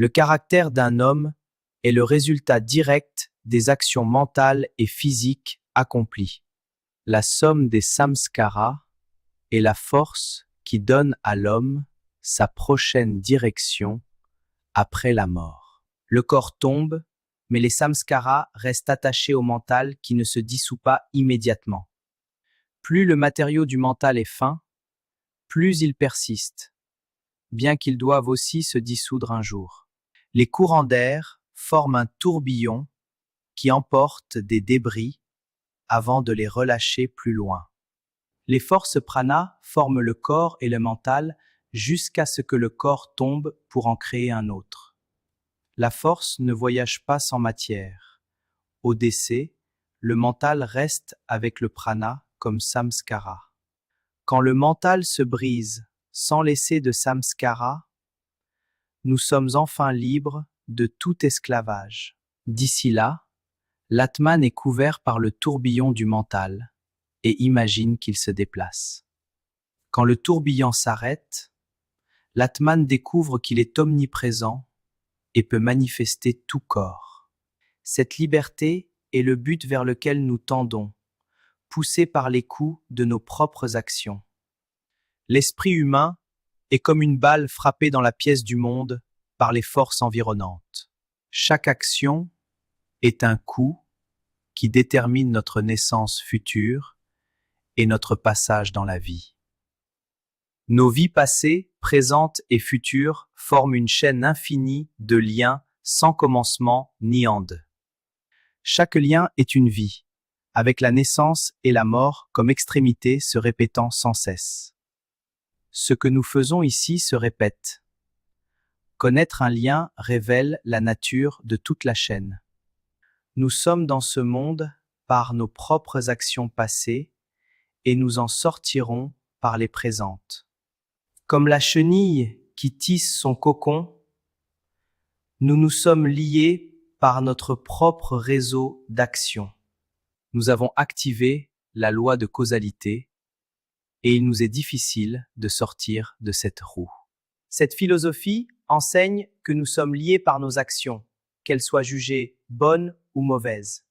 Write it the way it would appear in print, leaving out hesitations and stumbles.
Le caractère d'un homme est le résultat direct des actions mentales et physiques accomplies. La somme des samskaras est la force qui donne à l'homme sa prochaine direction après la mort. Le corps tombe, mais les samskaras restent attachés au mental qui ne se dissout pas immédiatement. Plus le matériau du mental est fin, plus il persiste, bien qu'ils doivent aussi se dissoudre un jour. Les courants d'air forment un tourbillon qui emporte des débris avant de les relâcher plus loin. Les forces prana forment le corps et le mental jusqu'à ce que le corps tombe pour en créer un autre. La force ne voyage pas sans matière. Au décès, le mental reste avec le prana comme samskara. Quand le mental se brise sans laisser de samskara, nous sommes enfin libres de tout esclavage. D'ici là, l'Atman est couvert par le tourbillon du mental et imagine qu'il se déplace. Quand le tourbillon s'arrête, l'Atman découvre qu'il est omniprésent et peut manifester tout corps. Cette liberté est le but vers lequel nous tendons, poussés par les coups de nos propres actions. L'esprit humain est comme une balle frappée dans la pièce du monde par les forces environnantes. Chaque action est un coup qui détermine notre naissance future et notre passage dans la vie. Nos vies passées, présentes et futures forment une chaîne infinie de liens sans commencement ni end. Chaque lien est une vie, avec la naissance et la mort comme extrémités se répétant sans cesse. Ce que nous faisons ici se répète. Connaître un lien révèle la nature de toute la chaîne. Nous sommes dans ce monde par nos propres actions passées et nous en sortirons par les présentes. Comme la chenille qui tisse son cocon, nous nous sommes liés par notre propre réseau d'actions. Nous avons activé la loi de causalité et il nous est difficile de sortir de cette roue. Cette philosophie enseigne que nous sommes liés par nos actions, qu'elles soient jugées bonnes ou mauvaises.